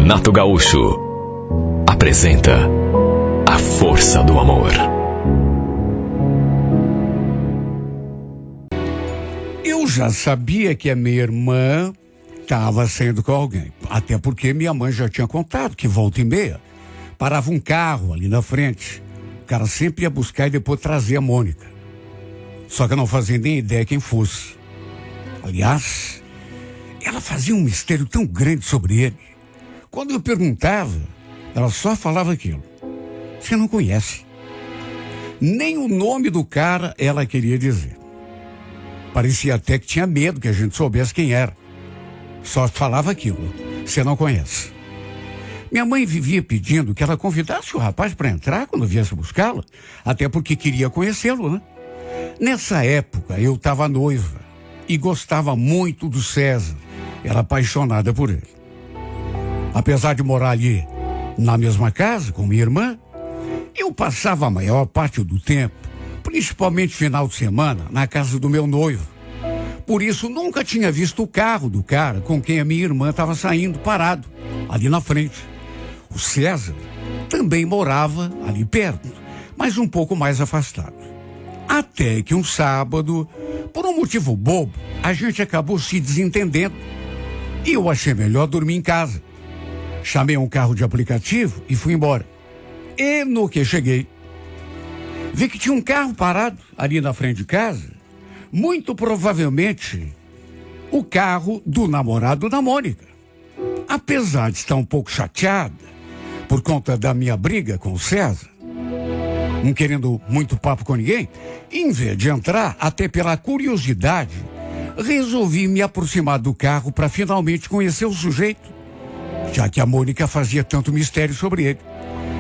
Renato Gaúcho apresenta A Força do Amor. Eu já sabia que a minha irmã estava saindo com alguém, até porque minha mãe já tinha contado que volta e meia parava um carro ali na frente. O cara sempre ia buscar e depois trazer a Mônica. Só que eu não fazia nem ideia quem fosse. Aliás, ela fazia um mistério tão grande sobre ele. Quando eu perguntava, ela só falava aquilo: você não conhece. Nem o nome do cara ela queria dizer. Parecia até que tinha medo que a gente soubesse quem era. Só falava aquilo: você não conhece. Minha mãe vivia pedindo que ela convidasse o rapaz para entrar quando viesse buscá-la, até porque queria conhecê-lo, né? Nessa época eu estava noiva e gostava muito do César. Era apaixonada por ele. Apesar de morar ali na mesma casa com minha irmã, eu passava a maior parte do tempo, principalmente final de semana, na casa do meu noivo. Por isso nunca tinha visto o carro do cara com quem a minha irmã estava saindo parado, ali na frente. O César também morava ali perto, mas um pouco mais afastado. Até que um sábado, por um motivo bobo, a gente acabou se desentendendo. E eu achei melhor dormir em casa. Chamei um carro de aplicativo e fui embora. E no que cheguei, vi que tinha um carro parado ali na frente de casa. Muito provavelmente o carro do namorado da Mônica. Apesar de estar um pouco chateada por conta da minha briga com o César, não querendo muito papo com ninguém, em vez de entrar, até pela curiosidade, resolvi me aproximar do carro para finalmente conhecer o sujeito, já que a Mônica fazia tanto mistério sobre ele.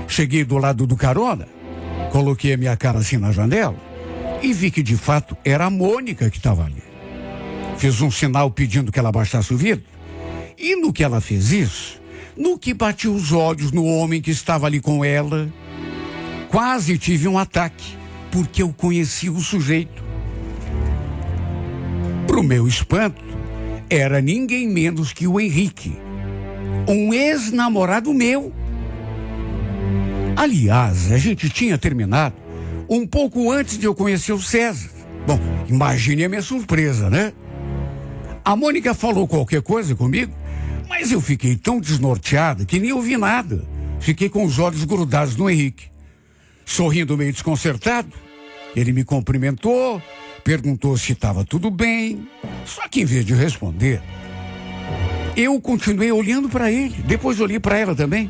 Cheguei do lado do carona, coloquei a minha cara assim na janela e vi que de fato era a Mônica que estava ali. Fiz um sinal pedindo que ela abaixasse o vidro, e no que ela fez isso, no que bati os olhos no homem que estava ali com ela, quase tive um ataque, porque eu conheci o sujeito. Pro meu espanto, era ninguém menos que o Henrique, um ex-namorado meu. Aliás, a gente tinha terminado um pouco antes de eu conhecer o César. Bom, imagine a minha surpresa, né? A Mônica falou qualquer coisa comigo, mas eu fiquei tão desnorteada que nem ouvi nada. Fiquei com os olhos grudados no Henrique. Sorrindo meio desconcertado, ele me cumprimentou, perguntou se estava tudo bem. Só que em vez de responder, eu continuei olhando para ele. Depois olhei para ela também.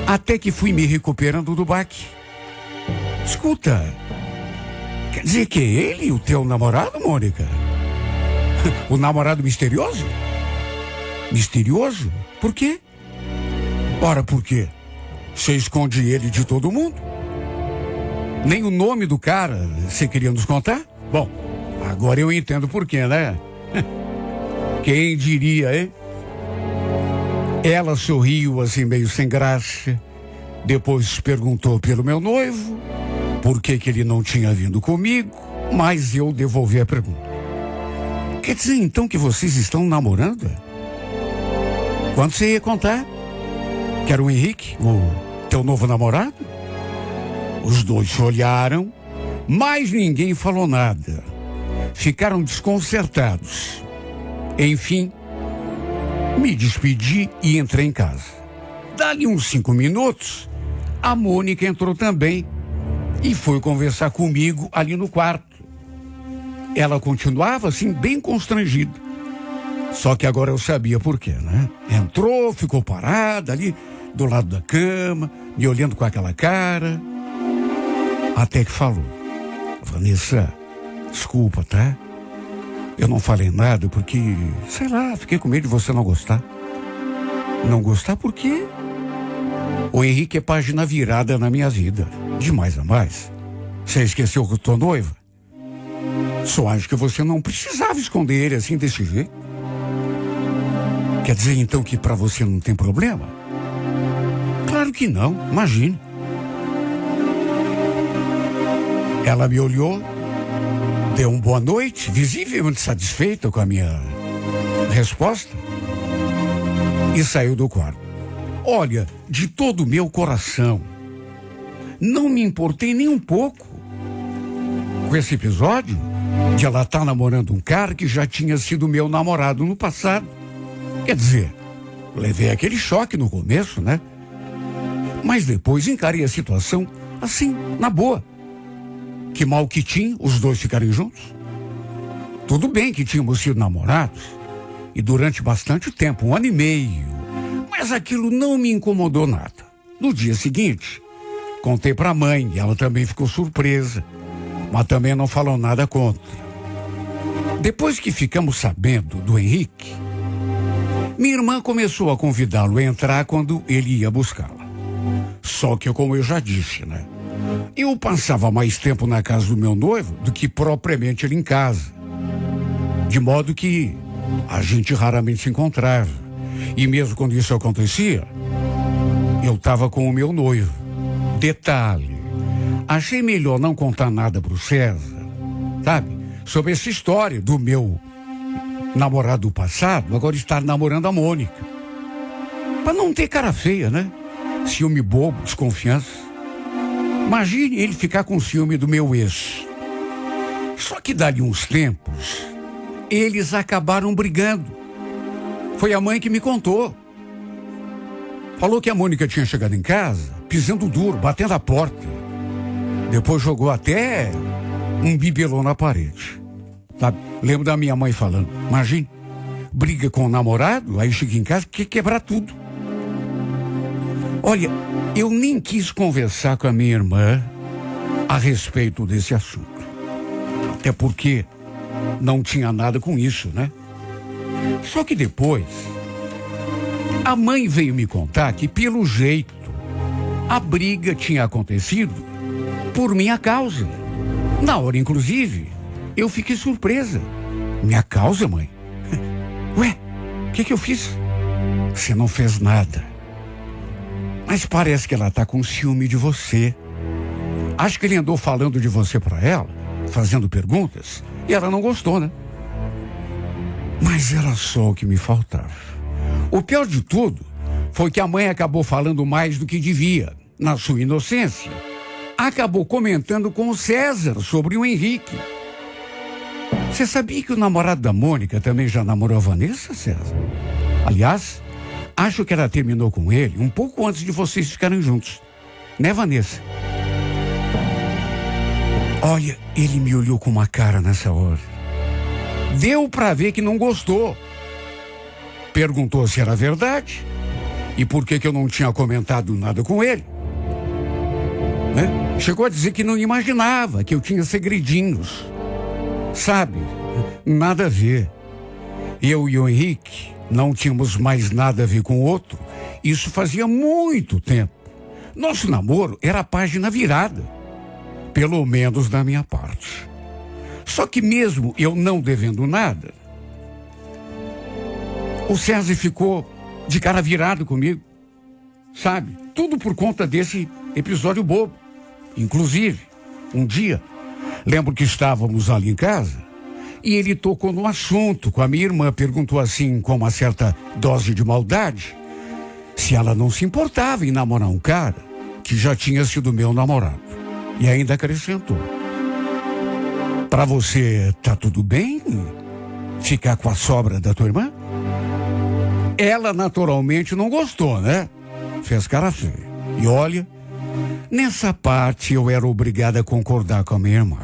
Até que fui me recuperando do baque. Escuta, quer dizer que é ele o teu namorado, Mônica? O namorado misterioso? Misterioso? Por quê? Ora, por quê? Você esconde ele de todo mundo? Nem o nome do cara você queria nos contar? Bom, agora eu entendo por quê, né? Quem diria, hein? Ela sorriu assim meio sem graça. Depois perguntou pelo meu noivo, por que ele não tinha vindo comigo, mas eu devolvi a pergunta. Quer dizer então que vocês estão namorando? Quando você ia contar? Que era o Henrique, o teu novo namorado? Os dois se olharam, mas ninguém falou nada. Ficaram desconcertados. Enfim, me despedi e entrei em casa. Dali uns 5 minutos, a Mônica entrou também e foi conversar comigo ali no quarto. Ela continuava assim bem constrangida. Só que agora eu sabia por quê, né? Entrou, ficou parada ali do lado da cama, me olhando com aquela cara. Até que falou: Vanessa, desculpa, tá? Eu não falei nada porque, sei lá, fiquei com medo de você não gostar. Não gostar por quê? O Henrique é página virada na minha vida. De mais a mais. Você esqueceu que eu tô noiva? Só acho que você não precisava esconder ele assim desse jeito. Quer dizer então que pra você não tem problema? Claro que não, imagine. Ela me olhou, deu uma boa noite, visivelmente satisfeita com a minha resposta, e saiu do quarto. Olha, de todo o meu coração, não me importei nem um pouco com esse episódio de ela estar namorando um cara que já tinha sido meu namorado no passado. Quer dizer, levei aquele choque no começo, né? Mas depois encarei a situação assim, na boa. Que mal que tinha os dois ficarem juntos. Tudo bem que tínhamos sido namorados, e durante bastante tempo, 1 ano e meio, mas aquilo não me incomodou nada. No dia seguinte, contei para a mãe, e ela também ficou surpresa, mas também não falou nada contra. Depois que ficamos sabendo do Henrique, minha irmã começou a convidá-lo a entrar quando ele ia buscá-la. Só que, como eu já disse, né? Eu passava mais tempo na casa do meu noivo do que propriamente ele em casa. De modo que a gente raramente se encontrava. E mesmo quando isso acontecia, eu estava com o meu noivo. Detalhe, achei melhor não contar nada pro César, sabe? Sobre essa história do meu namorado do passado, agora estar namorando a Mônica. Para não ter cara feia, né? Ciúme bobo, desconfiança. Imagine ele ficar com ciúme do meu ex. Só que dali uns tempos, eles acabaram brigando. Foi a mãe que me contou. Falou que a Mônica tinha chegado em casa, pisando duro, batendo a porta. Depois jogou até um bibelô na parede. Sabe? Lembro da minha mãe falando, imagine, briga com o namorado, aí chega em casa, quer quebrar tudo. Olha, eu nem quis conversar com a minha irmã a respeito desse assunto. Até porque não tinha nada com isso, né? Só que depois, a mãe veio me contar que, pelo jeito, a briga tinha acontecido por minha causa. Na hora, inclusive, eu fiquei surpresa. Minha causa, mãe? Ué, o que eu fiz? Você não fez nada. Mas parece que ela tá com ciúme de você. Acho que ele andou falando de você para ela, fazendo perguntas, e ela não gostou, né? Mas era só o que me faltava. O pior de tudo foi que a mãe acabou falando mais do que devia. Na sua inocência, acabou comentando com o César sobre o Henrique. Você sabia que o namorado da Mônica também já namorou a Vanessa, César? Aliás, acho que ela terminou com ele um pouco antes de vocês ficarem juntos. Né, Vanessa? Olha, ele me olhou com uma cara nessa hora. Deu pra ver que não gostou. Perguntou se era verdade e por que eu não tinha comentado nada com ele. Né? Chegou a dizer que não imaginava que eu tinha segredinhos. Sabe, nada a ver. Eu e o Henrique não tínhamos mais nada a ver com o outro. Isso fazia muito tempo. Nosso namoro era a página virada. Pelo menos da minha parte. Só que mesmo eu não devendo nada, o César ficou de cara virado comigo. Sabe? Tudo por conta desse episódio bobo. Inclusive, um dia, lembro que estávamos ali em casa e ele tocou no assunto com a minha irmã. Perguntou assim, com uma certa dose de maldade, se ela não se importava em namorar um cara que já tinha sido meu namorado. E ainda acrescentou: pra você, tá tudo bem ficar com a sobra da tua irmã? Ela naturalmente não gostou, né? Fez cara feia. E olha, nessa parte eu era obrigado a concordar com a minha irmã.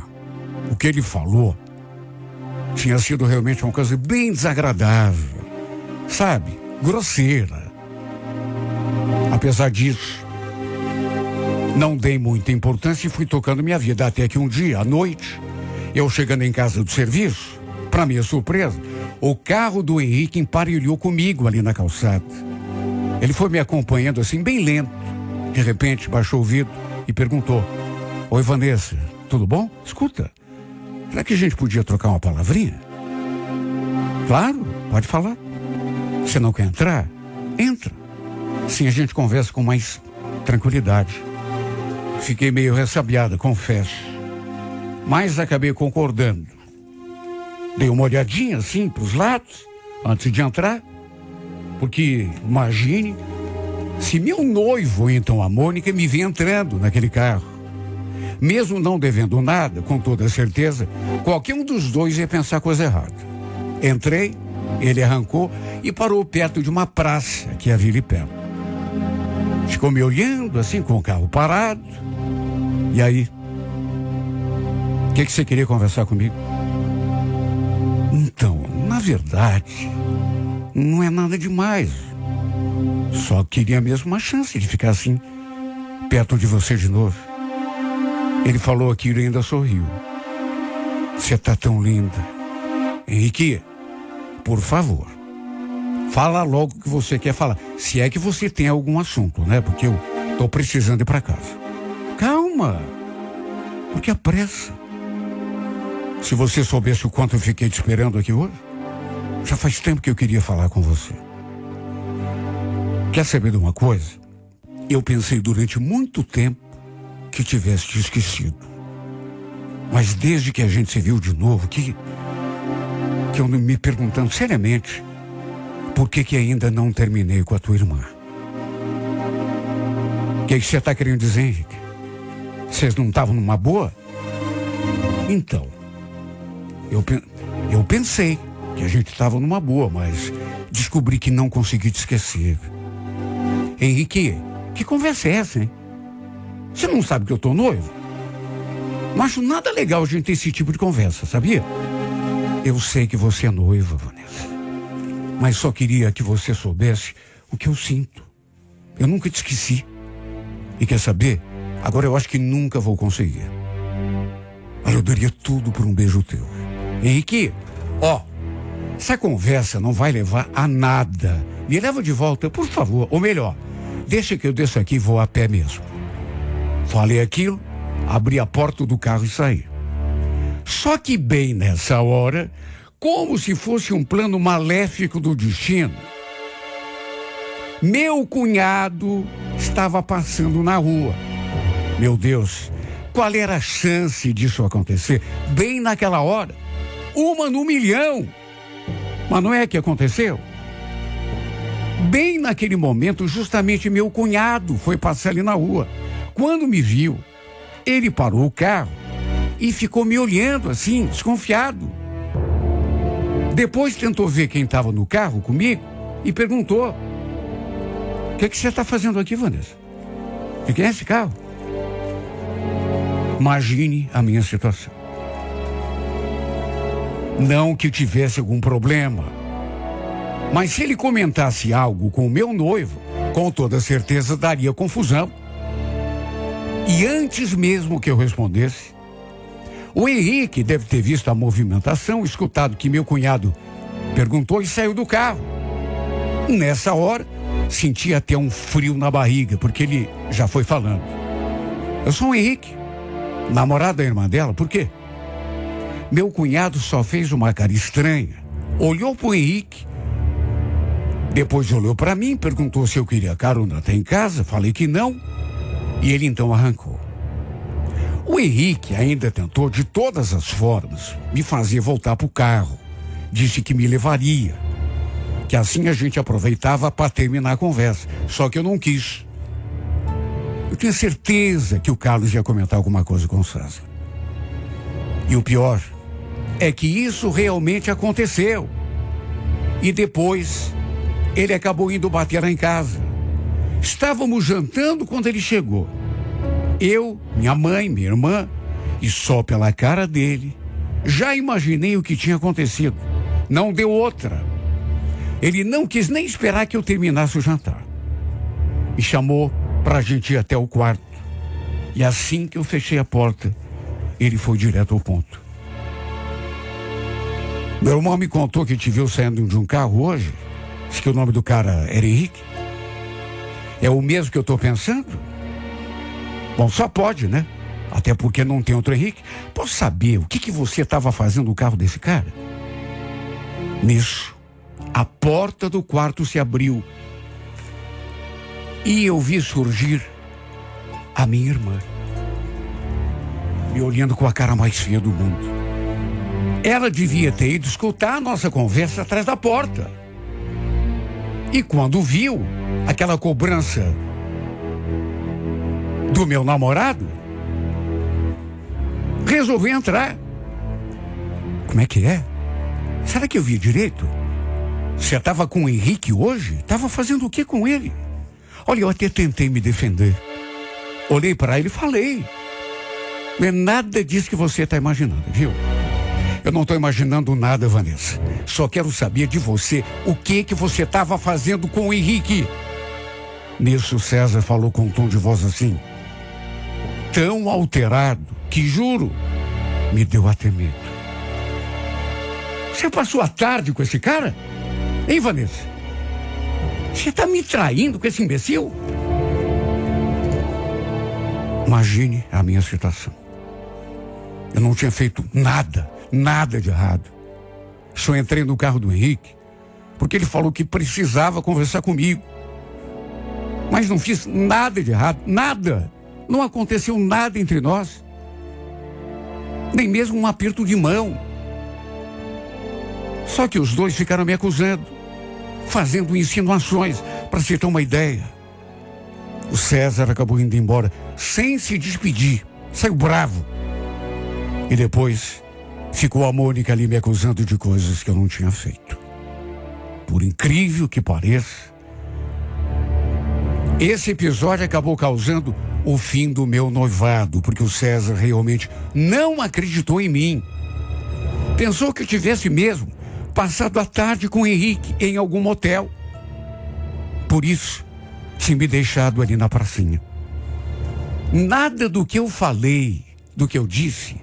O que ele falou tinha sido realmente uma coisa bem desagradável, sabe? Grosseira. Apesar disso, não dei muita importância e fui tocando minha vida. Até que um dia, à noite, eu chegando em casa do serviço, para minha surpresa, o carro do Henrique emparelhou comigo ali na calçada. Ele foi me acompanhando assim, bem lento. De repente, baixou o vidro e perguntou: oi, Vanessa, tudo bom? Escuta, será que a gente podia trocar uma palavrinha? Claro, pode falar. Você não quer entrar? Entra. Assim a gente conversa com mais tranquilidade. Fiquei meio ressabiada, confesso. Mas acabei concordando. Dei uma olhadinha assim para os lados, antes de entrar. Porque, imagine, se meu noivo, então a Mônica, me vê entrando naquele carro, mesmo não devendo nada, com toda certeza, qualquer um dos dois ia pensar coisa errada. Entrei, ele arrancou e parou perto de uma praça que havia ali perto. Ficou me olhando assim com o carro parado. E aí? O que você queria conversar comigo? Então, na verdade, não é nada demais. Só queria mesmo uma chance de ficar assim, perto de você de novo. Ele falou aquilo e ainda sorriu. Você tá tão linda. Henrique, por favor, fala logo o que você quer falar. Se é que você tem algum assunto, né? Porque eu tô precisando ir pra casa. Calma. Por que a pressa? Se você soubesse o quanto eu fiquei te esperando aqui hoje, já faz tempo que eu queria falar com você. Quer saber de uma coisa? Eu pensei durante muito tempo que tivesse te esquecido. Mas desde que a gente se viu de novo, que eu me perguntando seriamente por que ainda não terminei com a tua irmã. O que você está querendo dizer, Henrique? Vocês não estavam numa boa? Então, eu pensei que a gente estava numa boa, mas descobri que não consegui te esquecer. Henrique, que conversa é essa, hein? Você não sabe que eu tô noivo? Não acho nada legal a gente ter esse tipo de conversa, sabia? Eu sei que você é noiva, Vanessa. Mas só queria que você soubesse o que eu sinto. Eu nunca te esqueci. E quer saber? Agora eu acho que nunca vou conseguir. Olha, eu daria tudo por um beijo teu. Henrique, essa conversa não vai levar a nada. Me leva de volta, por favor. Ou melhor, deixa que eu desça aqui e vou a pé mesmo. Falei aquilo, abri a porta do carro e saí. Só que bem nessa hora, como se fosse um plano maléfico do destino, meu cunhado estava passando na rua. Meu Deus, qual era a chance disso acontecer? Bem naquela hora, 1 no milhão. Mas não é que aconteceu? Bem naquele momento, justamente meu cunhado foi passar ali na rua. Quando me viu, ele parou o carro e ficou me olhando assim, desconfiado. Depois tentou ver quem estava no carro comigo e perguntou: o que você está fazendo aqui, Vanessa? De quem é esse carro? Imagine a minha situação. Não que tivesse algum problema, mas se ele comentasse algo com o meu noivo, com toda certeza daria confusão. E antes mesmo que eu respondesse, o Henrique deve ter visto a movimentação, escutado que meu cunhado perguntou e saiu do carro. Nessa hora, senti até um frio na barriga, porque ele já foi falando: eu sou o Henrique, namorado da irmã dela. Por quê? Meu cunhado só fez uma cara estranha, olhou pro Henrique, depois olhou para mim, perguntou se eu queria carona até em casa. Falei que não. E ele então arrancou. O Henrique ainda tentou de todas as formas me fazer voltar para o carro. Disse que me levaria, que assim a gente aproveitava para terminar a conversa. Só que eu não quis. Eu tinha certeza que o Carlos ia comentar alguma coisa com o César. E o pior é que isso realmente aconteceu. E depois ele acabou indo bater lá em casa. Estávamos jantando quando ele chegou. Eu, minha mãe, minha irmã, e só pela cara dele, já imaginei o que tinha acontecido. Não deu outra. Ele não quis nem esperar que eu terminasse o jantar. Me chamou para a gente ir até o quarto. E assim que eu fechei a porta, ele foi direto ao ponto. Meu irmão me contou que te viu saindo de um carro hoje. Diz que o nome do cara era Henrique. É o mesmo que eu estou pensando? Bom, só pode, né? Até porque não tem outro Henrique. Posso saber o que você estava fazendo no carro desse cara? Nisso, a porta do quarto se abriu e eu vi surgir a minha irmã, me olhando com a cara mais feia do mundo. Ela devia ter ido escutar a nossa conversa atrás da porta. E quando viu, aquela cobrança do meu namorado, resolvi entrar. Como é que é? Será que eu vi direito? Você estava com o Henrique hoje? Estava fazendo o que com ele? Olha, eu até tentei me defender. Olhei para ele e falei: não é nada disso que você está imaginando, viu? Eu não estou imaginando nada, Vanessa. Só quero saber de você o que você estava fazendo com o Henrique. Nisso, César falou com um tom de voz assim, tão alterado, que juro, me deu até medo. Você passou a tarde com esse cara? Hein, Vanessa? Você está me traindo com esse imbecil? Imagine a minha situação. Eu não tinha feito nada de errado. Só entrei no carro do Henrique porque ele falou que precisava conversar comigo. Mas não fiz nada de errado, nada. Não aconteceu nada entre nós. Nem mesmo um aperto de mão. Só que os dois ficaram me acusando, fazendo insinuações. Para você ter uma ideia, o César acabou indo embora sem se despedir. Saiu bravo. E depois ficou a Mônica ali me acusando de coisas que eu não tinha feito. Por incrível que pareça, esse episódio acabou causando o fim do meu noivado, porque o César realmente não acreditou em mim. Pensou que eu tivesse mesmo passado a tarde com o Henrique em algum motel. Por isso, tinha me deixado ali na pracinha. Nada do que eu falei, do que eu disse,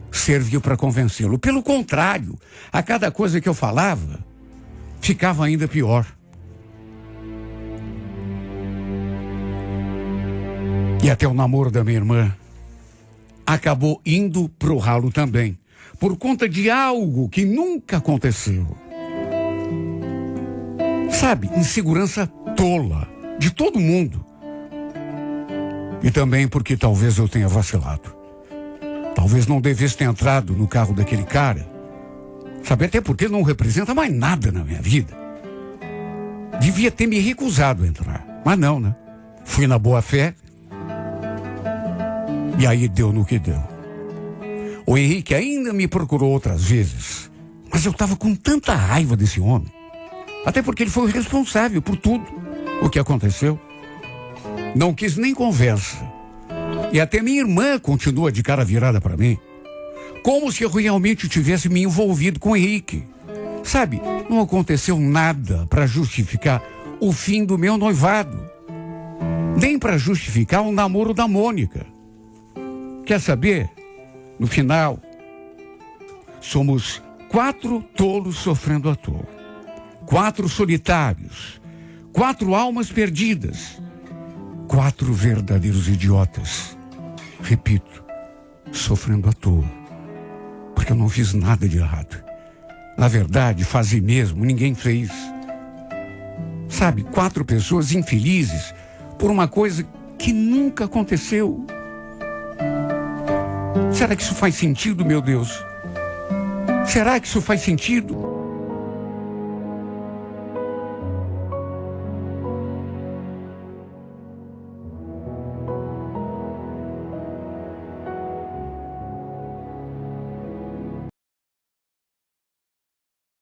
serviu para convencê-lo. Pelo contrário, a cada coisa que eu falava, ficava ainda pior. E até o namoro da minha irmã acabou indo pro ralo também, por conta de algo que nunca aconteceu. Sabe, insegurança tola de todo mundo. E também porque talvez eu tenha vacilado. Talvez não devesse ter entrado no carro daquele cara. Sabe, até porque ele não representa mais nada na minha vida. Devia ter me recusado a entrar. Mas não, né? Fui na boa fé. E aí deu no que deu. O Henrique ainda me procurou outras vezes. Mas eu estava com tanta raiva desse homem. Até porque ele foi o responsável por tudo o que aconteceu. Não quis nem conversa. E até minha irmã continua de cara virada para mim. Como se eu realmente tivesse me envolvido com o Henrique. Sabe, não aconteceu nada para justificar o fim do meu noivado. Nem para justificar o namoro da Mônica. Quer saber? No final, somos 4 tolos sofrendo à toa. 4 solitários. 4 almas perdidas. 4 verdadeiros idiotas. Repito, sofrendo à toa. Porque eu não fiz nada de errado. Na verdade, fazer mesmo, ninguém fez. Sabe, 4 pessoas infelizes por uma coisa que nunca aconteceu. Será que isso faz sentido, meu Deus? Será que isso faz sentido?